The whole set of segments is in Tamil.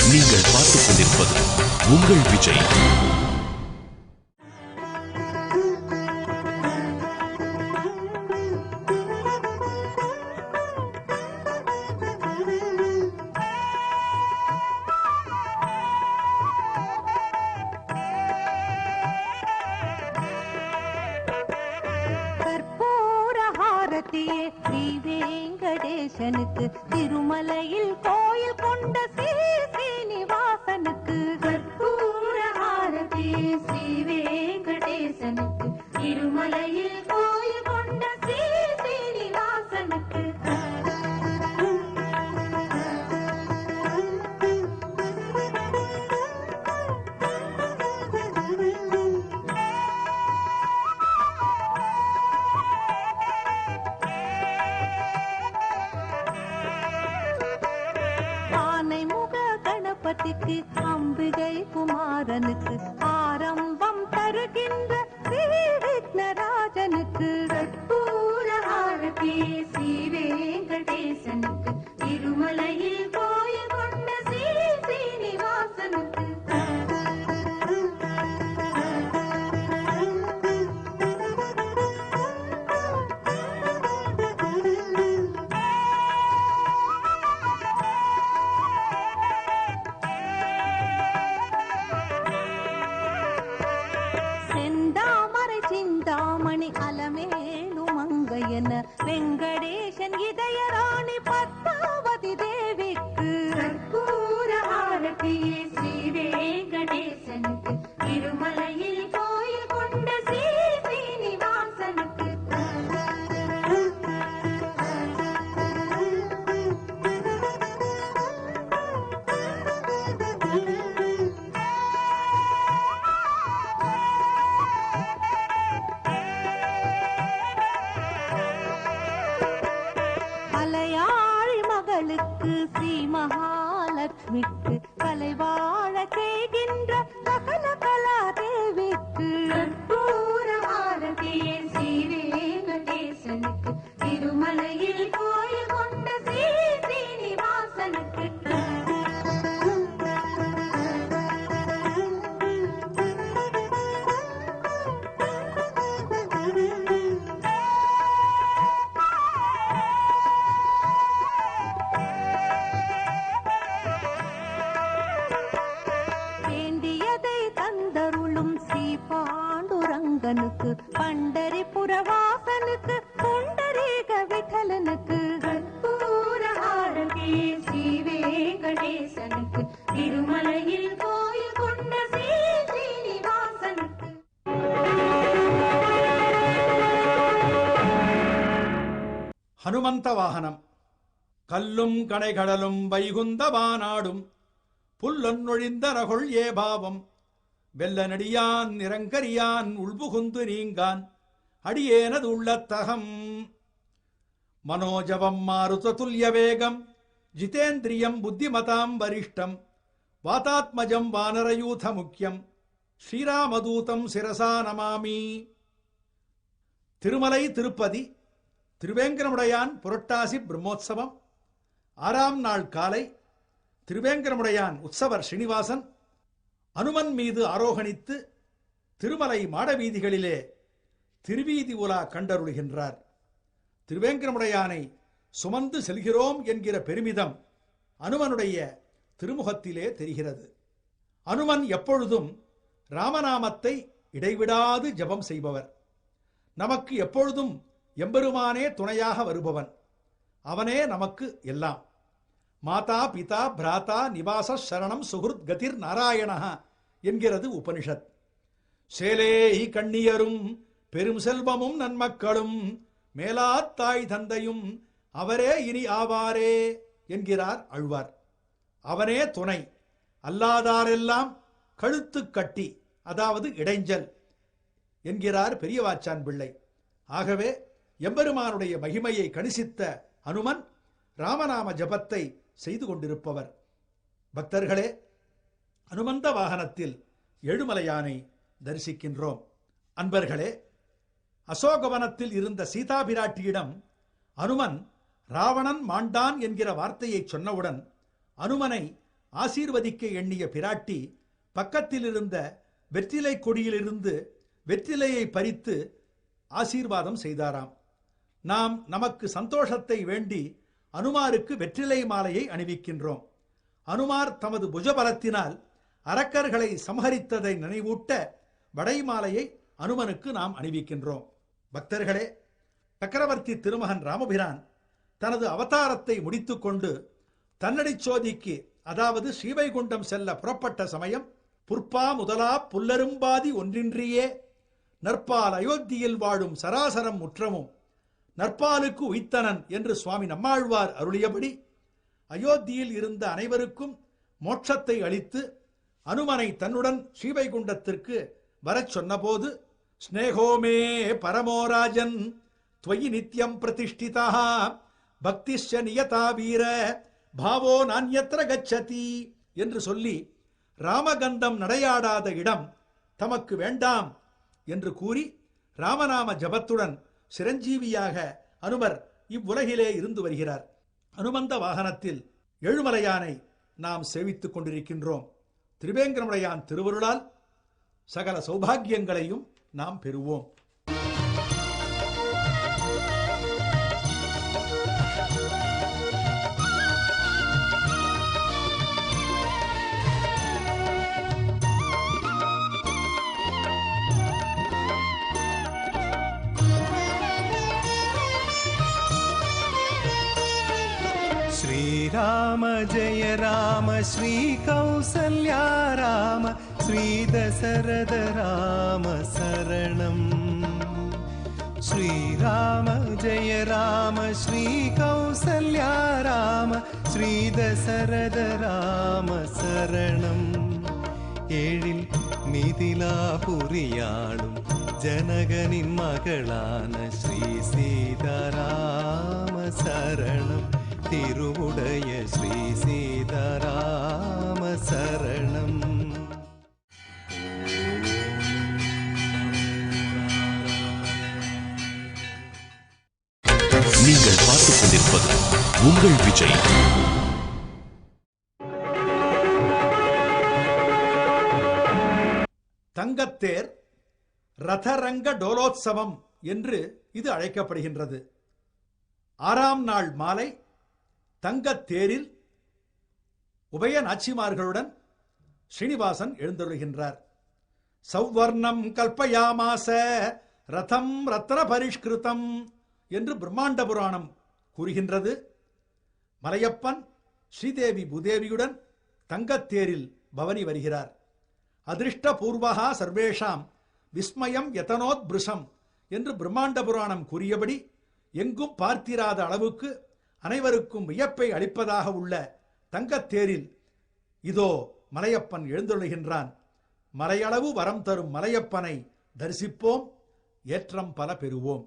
நீங்கள் பார்த்துக் கொண்டிருப்பது உங்கள் விஜய். ஸ்ரீ வெங்கடேசனுக்கு திருமலையில் கோயில் கொண்ட சீனிவாசனுக்கு கற்பூர ஆரதி. ஸ்ரீ வெங்கடேசனுக்கு திருமலையில் கோயில் கொண்ட சீனிவாசனுக்கு. கணபதிக்கு அம்பிகை குமாரனுக்கு ஆரம்பம் தருகின்ற ஸ்ரீ விக்னராஜனுக்கு கற்பூர ஆரதி. ஸ்ரீ வெங்கடேசனுக்கு திருமலையில் கோயில் கொண்ட சீனிவாசனுக்கு. சிந்தாமணி அலமேலு மங்கையன வெங்கடேசன் இதயராணி பத்மாவதி தேவிக்கு கற்பூர ஆரதி. ஸ்ரீ வெங்கடேசனுக்கு திருமலையில் கோயில் கொண்ட சீனிவாசனுக்கு. ஸ்ரீ மகாலட்சுமிக்கு கலைவாழ செய்கின்ற சகல கலா தேவிக்கு கற்பூர ஆரதி. ஸ்ரீ வெங்கடேசனுக்கு திருமலையில் கோயில் கொண்ட சீனிவாசனுக்கு. பாண்டுரங்கனுக்கு பண்டரிபுர வாசனுக்கு புண்டரீக விட்டலனுக்கு கற்பூர ஆரதி. ஸ்ரீ வெங்கடேசனுக்கு திருமலையில் கோயில் கொண்ட சீனிவாசனுக்கு. ஹனுமந்த வாகனம். கல்லும் கடைகடலும் வைகுந்த வானாடும் புல்லொன்னொழிந்த ரகொள் ஏபாவம் வெல்ல நடியான் நிரங்கரியான் உள்புகுந்து நீங்கான் அடியேனது உள்ளத்தகம். மனோஜவம் மாருத துல்ய வேகம் ஜிதேந்திரியம் புத்திமதாம் வரிஷ்டம் வாதாத்மஜம் வானரயூத முக்கியம் ஸ்ரீராமதூதம் சிரசா நமாமி. திருமலை திருப்பதி திருவேங்கரமுடையான் புரட்டாசி பிரம்மோற்சவம். 6ஆம் நாள் காலை திருவேங்கரமுடையான் உற்சவர் ஸ்ரீனிவாசன் அனுமன் மீது ஆரோகணித்து திருமலை மாடவீதிகளிலே திருவீதி உலா கண்டருளுகின்றார். திருவேங்கரமுடையானை சுமந்து செல்கிறோம் என்கிற பெருமிதம் அனுமனுடைய திருமுகத்திலே தெரிகிறது. அனுமன் எப்பொழுதும் ராமநாமத்தை இடைவிடாது ஜபம் செய்பவர். நமக்கு எப்பொழுதும் எம்பெருமானே துணையாக வருபவன். அவனே நமக்கு எல்லாம். மாதா பிதா பிராதா நிவாச சரணம் சுகுருத் கதிர் நாராயணா என்கிறது உபனிஷத். சேலேஹி கண்ணியரும் பெரும் செல்வமும் நன்மக்களும் மேலாத்தாய் தந்தையும் அவரே இனி ஆவாரே என்கிறார் ஆழ்வார். அவனே துணை, அல்லாதாரெல்லாம் கழுத்து கட்டி, அதாவது இடைஞ்சல் என்கிறார் பெரியவாச்சான் பிள்ளை. ஆகவே எம்பெருமானுடைய மகிமையை கணிசித்த அனுமன் ராமநாம ஜபத்தை செய்து கொண்டிருப்பவர். பக்தர்களே, அனுமந்த வாகனத்தில் ஏழுமலையானை தரிசிக்கின்றோம். அன்பர்களே, அசோகவனத்தில் இருந்த சீதா பிராட்டியிடம் அனுமன் ராவணன் மாண்டான் என்கிற வார்த்தையை சொன்னவுடன் அனுமனை ஆசீர்வதிக்க எண்ணிய பிராட்டி பக்கத்தில் இருந்த வெற்றிலை கொடியிலிருந்து வெற்றிலையை பறித்து ஆசீர்வாதம் செய்தாராம். நாம் நமக்கு சந்தோஷத்தை வேண்டி அனுமாருக்கு வெற்றிலை மாலையை அணிவிக்கின்றோம். அனுமார் தமது புஜபலத்தினால் அரக்கர்களை சம்ஹரித்ததை நினைவூட்ட வடை மாலையை அனுமனுக்கு நாம் அணிவிக்கின்றோம். பக்தர்களே, சக்கரவர்த்தி திருமகன் ராமபிரான் தனது அவதாரத்தை முடித்துக்கொண்டு தன்னடி சோதிக்கு, அதாவது ஸ்ரீவைகுண்டம் செல்ல புறப்பட்ட சமயம், புற்பா முதலா புல்லரும்பாதி ஒன்றின்றியே நற்பால் அயோத்தியில் வாழும் சராசரம் முற்றமும் நற்பாலுக்கு உய்த்தனன் என்று சுவாமி நம்மாழ்வார் அருளியபடி அயோத்தியில் இருந்த அனைவருக்கும் மோட்சத்தை அளித்து அனுமனை தன்னுடன் ஸ்ரீவைகுண்டத்திற்கு வரச் சொன்னபோது, ஸ்நேகோமே பரமோராஜன் துவயி நித்யம் பிரதிஷ்டிதா பக்திஷ்ச நியதா வீர பாவோ நான்யத்ர கச்சதி என்று சொல்லி ராமகந்தம் நடையாடாத இடம் தமக்கு வேண்டாம் என்று கூறி ராமநாம ஜபத்துடன் சிரஞ்சீவியாக அனுமர் இவ்வுலகிலே இருந்து வருகிறார். அனுமந்த வாகனத்தில் ஏழுமலையானை நாம் சேவித்துக் கொண்டிருக்கின்றோம். திருவேங்கடமுடையான் திருவருளால் சகல சௌபாகியங்களையும் நாம் பெறுவோம். श्रीराम जय राम श्री कौसल्या राम श्री दशरथ राम शरणम्। श्रीराम जय राम श्री कौसल्या राम श्री दशरथ राम शरणम्। ഏഴിൽ മിഥിലാപുരിയാളും ജനകനിൻ മകളാണ് ശ്രീ സീതാരാമ ശരണം. തിരുവുടയ ശ്രീ സീതാരാമ ശരണം. நீங்கள் பார்த்துக் கொண்டிருப்பது உங்கள் விஜய். தங்கத்தேர் ரதரங்க டோலோத்சவம் என்று இது அழைக்கப்படுகின்றது. 6ஆம் நாள் மாலை தங்கத்தேரில் உபய நாச்சிமார்களுடன் ஸ்ரீனிவாசன் எழுந்தருளுகின்றார். சௌவர்ணம் கல்பயாமாச ரதம் ரத்ன பரிஷ்கிருதம் என்று பிரம்மாண்ட புராணம் கூறுகின்றது. மலையப்பன் ஸ்ரீதேவி பூதேவியுடன் தங்கத்தேரில் பவனி வருகிறார். அதிருஷ்டபூர்வகா சர்வேஷாம் விஸ்மயம் யதனோத்பிருஷம் என்று பிரம்மாண்ட புராணம் கூறியபடி எங்கும் பார்த்திராத அளவுக்கு அனைவருக்கும் வியப்பை அளிப்பதாக உள்ள தங்கத்தேரில் இதோ மலையப்பன் எழுந்தருளுகின்றான். மலையளவு வரம் தரும் மலையப்பனை தரிசிப்போம், ஏற்றம் பல பெறுவோம்.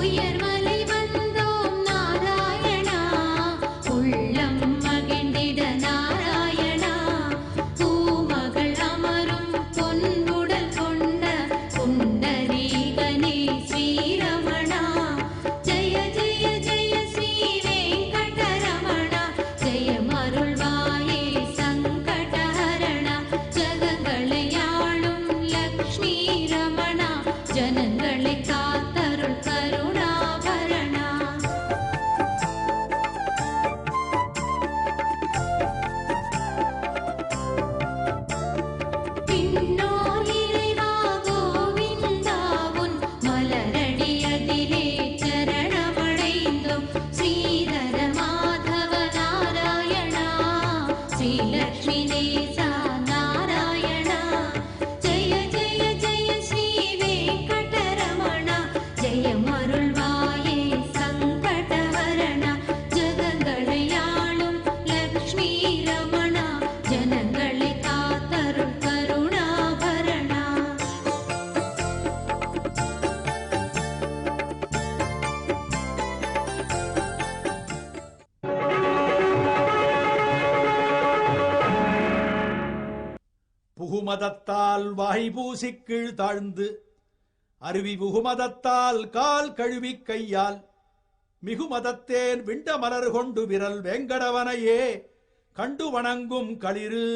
உயர்மலை வந்தோம் நாராயணா, உள்ளம் மகிழ்ந்திட நாராயணா, பூமகள் அமரும் பொன்னுடல் கொண்ட புண்டரீகனே ஸ்ரீரமணா, ஜெய ஜெய ஜெய ஸ்ரீ வெங்கடரமணா, ஜெயமருள்வாயே சங்கடஹரணா, ஜகங்களை ஆளும் லக்ஷ்மி ரமணா, ஜனங்களை காத்தருள் கருணாபரணா. பின்னோர் இறைவா கோவிந்தா, உன் மலரடியதிலே சரணமடைந்தோம். ஸ்ரீதர மாதவ நாராயணா, ஸ்ரீலக்ஷ்மி நேசா நாராயணா, ஜெய ஜெய ஜெய ஸ்ரீ வெங்கடரமணா, ஜெயமருள்வாயே சங்கடஹரணா, ஜகங்களை ஆளும் லக்ஷ்மி ரமணா, ஜனங்களை காத்தருள் கருணாபரணா. புகுமதத்தால் வாய் பூசி கீழ் தாழ்ந்து, அருவி புகுமதத்தால் கால் கழுவி கையால், மிகுமதத்தேன் விண்ட மலர் கொண்டு விரல் வேங்கடவனையே கண்டு வணங்கும் களிறு.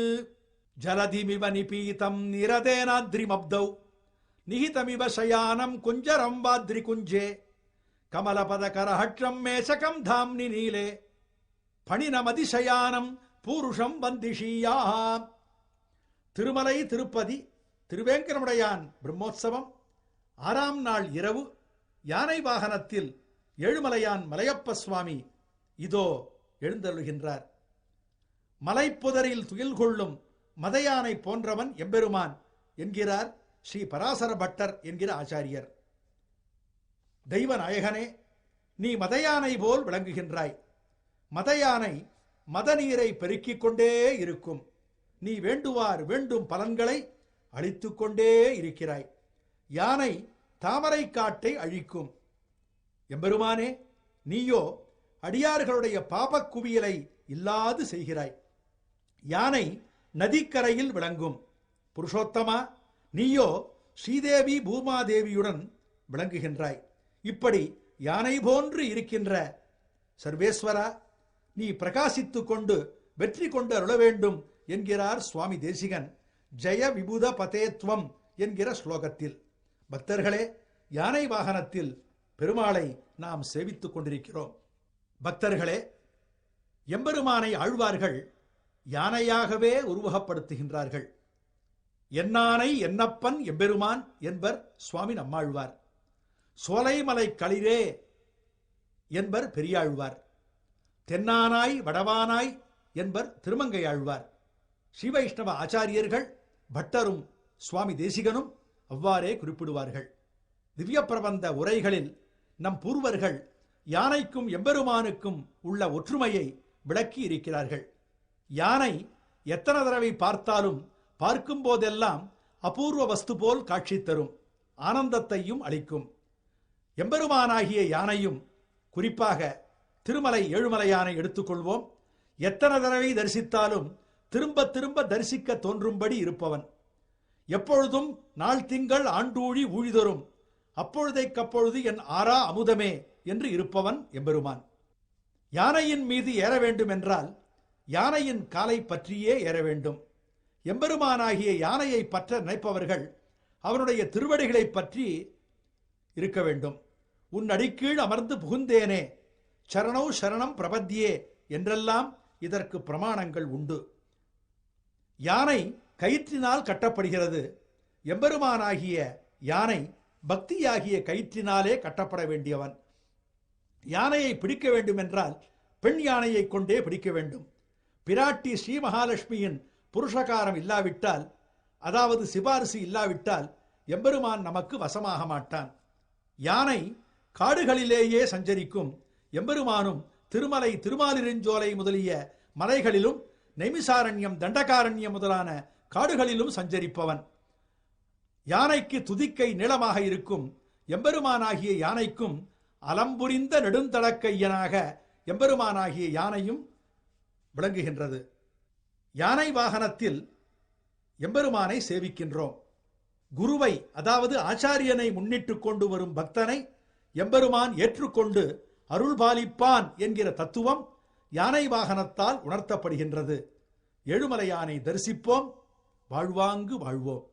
ஜலதிமிவ நிபீதம் நிரதேனாத்ரிமப்தௌ, நிஹிதமிவ சயானம் குஞ்சரம் வாத்ரி குஞ்சே, கமலபத கரஹட்சம் மேசகம் தாம்னி நீலே, பணினமதிசயானம் பூருஷம் வந்திஷீயாம். திருமலை திருப்பதி திருவேங்கடமுடையான் பிரம்மோற்சவம் 6ஆம் நாள் இரவு யானை வாகனத்தில் ஏழுமலையான் மலையப்ப சுவாமி இதோ எழுந்தருளுகின்றார். மலைப்புதரில் துயில் கொள்ளும் மதயானை போன்றவன் எம்பெருமான் என்கிறார் ஸ்ரீ பராசர பட்டர் என்கிற ஆச்சாரியர். தெய்வநாயகனே, நீ மதயானை போல் விளங்குகின்றாய். மதயானை மதநீரை பெருக்கிக் கொண்டே இருக்கும். நீ வேண்டுவார் வேண்டும் பலன்களை அளித்துக் கொண்டே இருக்கிறாய். யானை தாமரை காட்டை அழிக்கும். எம்பெருமானே, நீயோ அடியார்களுடைய பாபக் குவியலை இல்லாது செய்கிறாய். யானை நதிக்கரையில் விளங்கும். புருஷோத்தமா, நீயோ ஸ்ரீதேவி பூமாதேவியுடன் விளங்குகின்றாய். இப்படி யானை போன்று இருக்கின்ற சர்வேஸ்வரா, நீ பிரகாசித்துக் கொண்டு வெற்றி கொண்டு அருள வேண்டும் என்கிறார் சுவாமி தேசிகன் ஜெய விபுத பதேத்வம் என்கிற ஸ்லோகத்தில். பக்தர்களே, யானை வாகனத்தில் பெருமாளை நாம் சேவித்துக் கொண்டிருக்கிறோம். பக்தர்களே, எம்பெருமானை ஆழ்வார்கள் யானையாகவே உருவகப்படுத்துகின்றார்கள். என்னானை என்னப்பன் எம்பெருமான் என்பர் சுவாமி நம்மாழ்வார். சோலைமலை களிரே என்பர் பெரியாழ்வார். தென்னானாய் வடவானாய் என்பர் திருமங்கையாழ்வார். ஸ்ரீவைஷ்ணவ ஆச்சாரியர்கள் பட்டரும் சுவாமி தேசிகனும் அவ்வாறே குறிப்பிடுவார்கள். திவ்ய பிரபந்த உரைகளில் நம் பூர்வர்கள் யானைக்கும் எம்பெருமானுக்கும் உள்ள ஒற்றுமையை விளக்கி இருக்கிறார்கள். யானை எத்தனை தடவை பார்த்தாலும் பார்க்கும் போதெல்லாம் அபூர்வ வஸ்து போல் காட்சி தரும், ஆனந்தத்தையும் அளிக்கும். எம்பெருமானாகிய யானையும், குறிப்பாக திருமலை ஏழுமலையானை எடுத்துக்கொள்வோம், எத்தனை தடவை தரிசித்தாலும் திரும்ப திரும்ப தரிசிக்க தோன்றும்படி இருப்பவன். எப்பொழுதும் நாள் திங்கள் ஆண்டூழி ஊழிதொரும், அப்பொழுதைக்கப்பொழுது என் ஆறா அமுதமே என்று இருப்பவன் எம்பெருமான். யானையின் மீது ஏற வேண்டும் என்றால் யானையின் காலை பற்றியே ஏற வேண்டும். எம்பெருமானாகிய யானையை பற்ற நினைப்பவர்கள் அவனுடைய திருவடிகளை பற்றி இருக்க வேண்டும். உன் அடிக்கீழ் அமர்ந்து புகுந்தேனே, சரணௌ சரணம் பிரபத்தியே என்றெல்லாம் இதற்கு பிரமாணங்கள் உண்டு. யானை கயிற்றினால் கட்டப்படுகிறது. எம்பெருமானாகிய யானை பக்தியாகிய கயிற்றினாலே கட்டப்பட வேண்டியவன். யானையை பிடிக்க வேண்டும் என்றால் பெண் யானையை கொண்டே பிடிக்க வேண்டும். பிராட்டி ஸ்ரீ மகாலட்சுமியின் புருஷகாரம் இல்லாவிட்டால், அதாவது சிபாரிசு இல்லாவிட்டால் எம்பெருமான் நமக்கு வசமாக மாட்டான். யானை காடுகளிலேயே சஞ்சரிக்கும். எம்பெருமானும் திருமலை திருமாலிருஞ்சோலை முதலிய மலைகளிலும் நைமிசாரண்யம் தண்டகாரண்யம் முதலான காடுகளிலும் சஞ்சரிப்பவன். யானைக்கு துதிக்கை நீளமாக இருக்கும். எம்பெருமானாகிய யானைக்கும் அலம்புரிந்த நெடுந்தடக்கையனாக எம்பெருமானாகிய யானையும் விளங்குகின்றது. யானை வாகனத்தில் எம்பெருமானை சேவிக்கின்றோம். குருவை, அதாவது ஆச்சாரியனை முன்னிட்டு கொண்டு வரும் பக்தனை எம்பெருமான் ஏற்றுக்கொண்டு அருள்பாலிப்பான் என்கிற தத்துவம் யானை வாகனத்தால் உணர்த்தப்படுகின்றது. ஏழுமலையானை தரிசிப்போம், வாழ்வாங்கு வாழ்வோம்.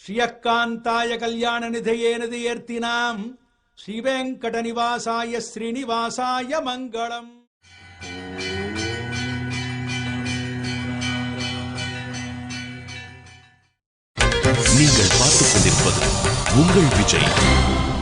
ஸ்ரீயக்காந்தாய கல்யாண நிதையேனது ஏர்த்தினாம் ஸ்ரீவேங்கட நிவாசாய ஸ்ரீனிவாசாய மங்களம். நீங்கள் பார்த்துக் கொண்டிருப்பது உங்கள் விஜய்.